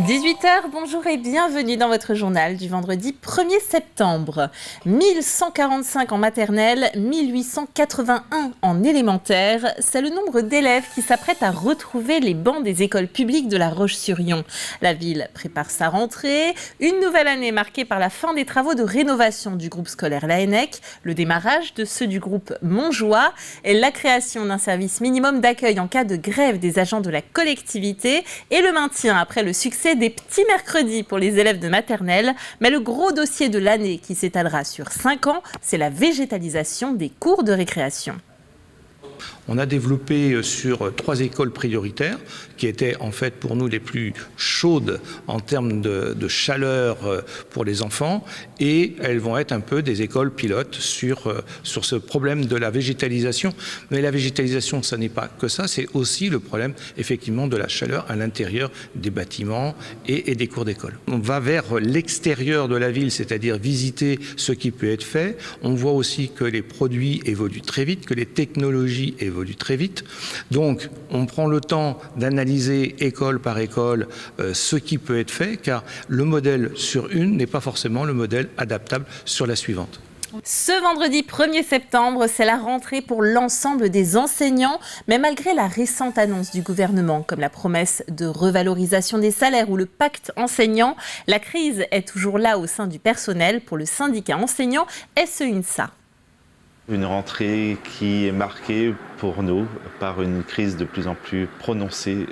18h, bonjour et bienvenue dans votre journal du vendredi 1er septembre. 1145 en maternelle, 1881 en élémentaire, c'est le nombre d'élèves qui s'apprêtent à retrouver les bancs des écoles publiques de La Roche-sur-Yon. La ville prépare sa rentrée, une nouvelle année marquée par la fin des travaux de rénovation du groupe scolaire Laennec, le démarrage de ceux du groupe Montjoie et la création d'un service minimum d'accueil en cas de grève des agents de la collectivité et le maintien après le succès des petits mercredis pour les élèves de maternelle. Mais le gros dossier de l'année qui s'étalera sur 5 ans, c'est la végétalisation des cours de récréation. On a développé sur 3 écoles prioritaires qui étaient en fait pour nous les plus chaudes en termes de chaleur pour les enfants, et elles vont être un peu des écoles pilotes sur ce problème de la végétalisation. Mais la végétalisation, ça n'est pas que ça, c'est aussi le problème effectivement de la chaleur à l'intérieur des bâtiments et des cours d'école. On va vers l'extérieur de la ville, c'est-à-dire visiter ce qui peut être fait. On voit aussi que les produits évoluent très vite, que les technologies évolue très vite. Donc, on prend le temps d'analyser école par école ce qui peut être fait, car le modèle sur une n'est pas forcément le modèle adaptable sur la suivante. Ce vendredi 1er septembre, c'est la rentrée pour l'ensemble des enseignants, mais malgré la récente annonce du gouvernement, comme la promesse de revalorisation des salaires ou le pacte enseignant, la crise est toujours là au sein du personnel pour le syndicat enseignant SEUNSA. Une rentrée qui est marquée pour nous par une crise de plus en plus prononcée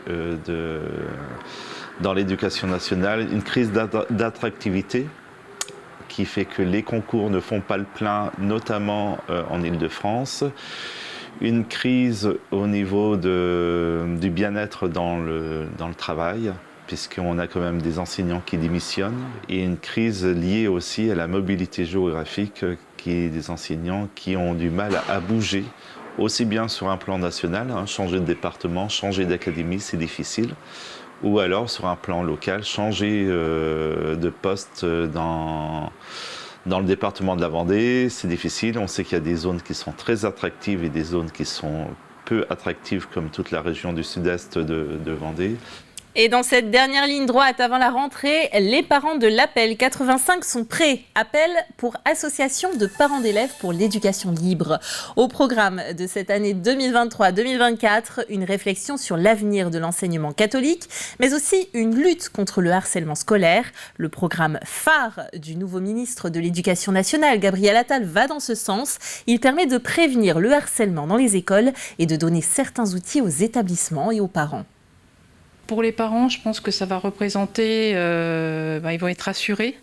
dans l'éducation nationale, une crise d'attractivité qui fait que les concours ne font pas le plein, notamment en Île-de-France. Une crise au niveau du bien-être dans le travail, puisqu'on a quand même des enseignants qui démissionnent, et une crise liée aussi à la mobilité géographique qui est des enseignants qui ont du mal à bouger, aussi bien sur un plan national, changer de département, changer d'académie, c'est difficile, ou alors sur un plan local, changer de poste dans le département de la Vendée, c'est difficile. On sait qu'il y a des zones qui sont très attractives et des zones qui sont peu attractives, comme toute la région du sud-est de Vendée. Et dans cette dernière ligne droite avant la rentrée, les parents de l'Appel 85 sont prêts. Appel pour Association de parents d'élèves pour l'éducation libre. Au programme de cette année 2023-2024, une réflexion sur l'avenir de l'enseignement catholique, mais aussi une lutte contre le harcèlement scolaire. Le programme phare du nouveau ministre de l'Éducation nationale, Gabriel Attal, va dans ce sens. Il permet de prévenir le harcèlement dans les écoles et de donner certains outils aux établissements et aux parents. Pour les parents, je pense que ça va représenter, ils vont être rassurés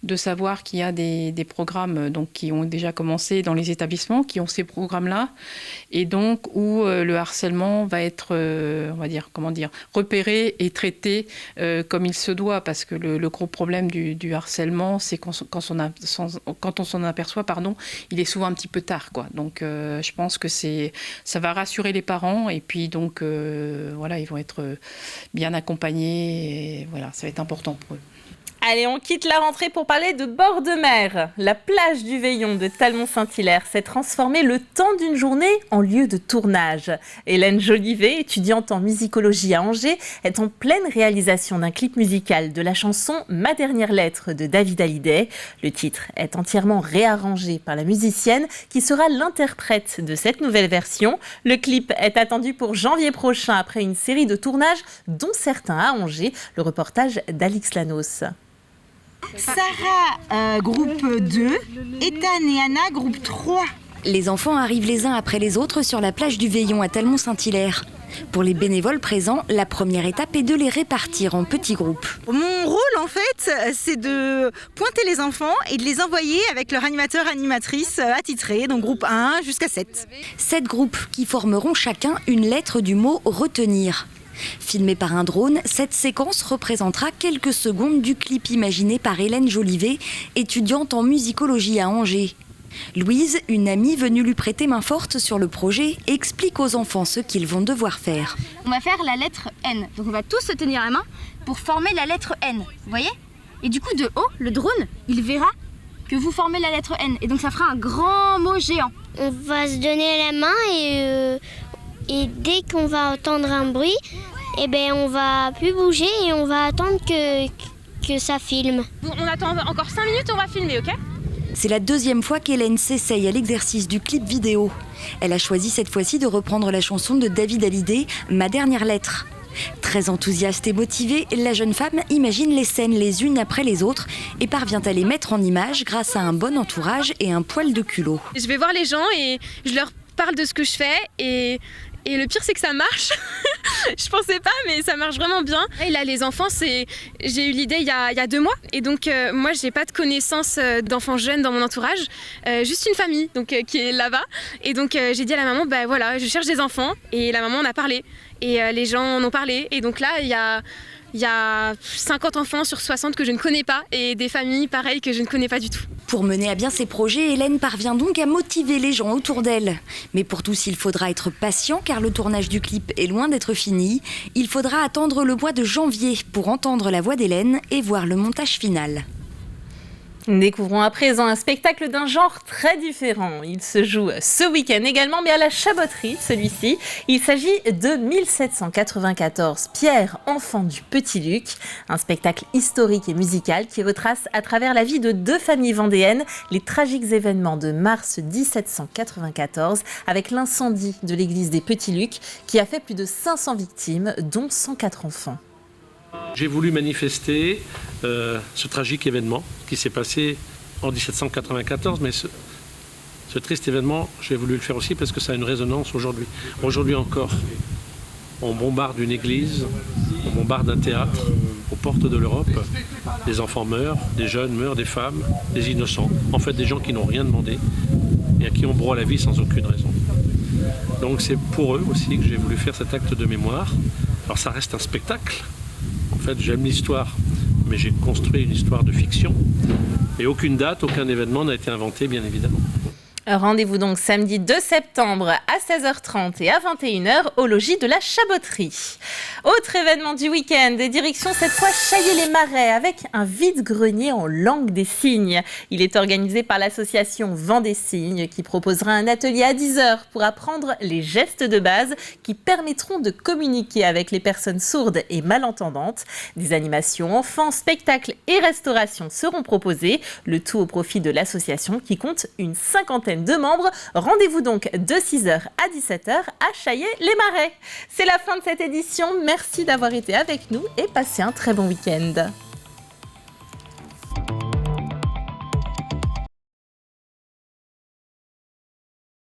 de savoir qu'il y a des programmes qui ont déjà commencé dans les établissements, qui ont ces programmes-là, et donc où le harcèlement va être, repéré et traité comme il se doit, parce que le gros problème du harcèlement, c'est quand on s'en aperçoit, il est souvent un petit peu tard, quoi. Donc je pense que ça va rassurer les parents, et puis donc ils vont être bien accompagnés, et voilà, ça va être important pour eux. Allez, on quitte la rentrée pour parler de bord de mer. La plage du Veillon de Talmont-Saint-Hilaire s'est transformée le temps d'une journée en lieu de tournage. Hélène Jolivet, étudiante en musicologie à Angers, est en pleine réalisation d'un clip musical de la chanson « Ma dernière lettre » de David Hallyday. Le titre est entièrement réarrangé par la musicienne qui sera l'interprète de cette nouvelle version. Le clip est attendu pour janvier prochain après une série de tournages, dont certains à Angers. Le reportage d'Alix Lanos. Sarah, groupe 2, Ethan et Anna, groupe 3. Les enfants arrivent les uns après les autres sur la plage du Veillon à Talmont-Saint-Hilaire. Pour les bénévoles présents, la première étape est de les répartir en petits groupes. Mon rôle, en fait, c'est de pointer les enfants et de les envoyer avec leur animateur-animatrice attitrés, donc groupe 1 jusqu'à 7. 7 groupes qui formeront chacun une lettre du mot « retenir ». Filmée par un drone, cette séquence représentera quelques secondes du clip imaginé par Hélène Jolivet, étudiante en musicologie à Angers. Louise, une amie venue lui prêter main forte sur le projet, explique aux enfants ce qu'ils vont devoir faire. On va faire la lettre N, donc on va tous se tenir la main pour former la lettre N, vous voyez ? Et du coup de haut, le drone, il verra que vous formez la lettre N, et donc ça fera un grand mot géant. On va se donner la main et dès qu'on va entendre un bruit, eh ben, on va plus bouger et on va attendre que ça filme. On attend encore 5 minutes, on va filmer, ok ? C'est la deuxième fois qu'Hélène s'essaye à l'exercice du clip vidéo. Elle a choisi cette fois-ci de reprendre la chanson de David Hallyday, Ma dernière lettre. Très enthousiaste et motivée, la jeune femme imagine les scènes les unes après les autres et parvient à les mettre en image grâce à un bon entourage et un poil de culot. Je vais voir les gens et je leur parle de ce que je fais et le pire c'est que ça marche. Je pensais pas mais ça marche vraiment bien. Et là les enfants, j'ai eu l'idée il y a 2 mois et donc moi j'ai pas de connaissance d'enfants jeunes dans mon entourage, juste une famille donc, qui est là-bas et donc j'ai dit à la maman bah voilà je cherche des enfants et la maman en a parlé et les gens en ont parlé et donc là il y a 50 enfants sur 60 que je ne connais pas et des familles pareilles que je ne connais pas du tout. Pour mener à bien ses projets, Hélène parvient donc à motiver les gens autour d'elle. Mais pour tous, il faudra être patient car le tournage du clip est loin d'être fini. Il faudra attendre le mois de janvier pour entendre la voix d'Hélène et voir le montage final. Découvrons à présent un spectacle d'un genre très différent. Il se joue ce week-end également, mais à la Chabotterie, celui-ci. Il s'agit de 1794, Pierre, enfant du Petit Luc. Un spectacle historique et musical qui retrace à travers la vie de 2 familles vendéennes les tragiques événements de mars 1794 avec l'incendie de l'église des Petits Lucs qui a fait plus de 500 victimes, dont 104 enfants. J'ai voulu manifester ce tragique événement qui s'est passé en 1794, mais ce triste événement, j'ai voulu le faire aussi parce que ça a une résonance aujourd'hui. Aujourd'hui encore, on bombarde une église, on bombarde un théâtre aux portes de l'Europe. Des enfants meurent, des jeunes meurent, des femmes, des innocents. En fait, des gens qui n'ont rien demandé et à qui on broie la vie sans aucune raison. Donc c'est pour eux aussi que j'ai voulu faire cet acte de mémoire. Alors ça reste un spectacle. En fait, j'aime l'histoire, mais j'ai construit une histoire de fiction. Et aucune date, aucun événement n'a été inventé, bien évidemment. Rendez-vous donc samedi 2 septembre à 16h30 et à 21h au logis de la Chabotterie. Autre événement du week-end, direction cette fois Chaillé-les-Marais avec un vide-grenier en langue des signes. Il est organisé par l'association Vent des Signes qui proposera un atelier à 10h pour apprendre les gestes de base qui permettront de communiquer avec les personnes sourdes et malentendantes. Des animations enfants, spectacles et restauration seront proposés, le tout au profit de l'association qui compte une 50aine de membres. Rendez-vous donc de 6h à 17h à Chaillé-les-Marais. C'est la fin de cette édition. Merci d'avoir été avec nous et passez un très bon week-end.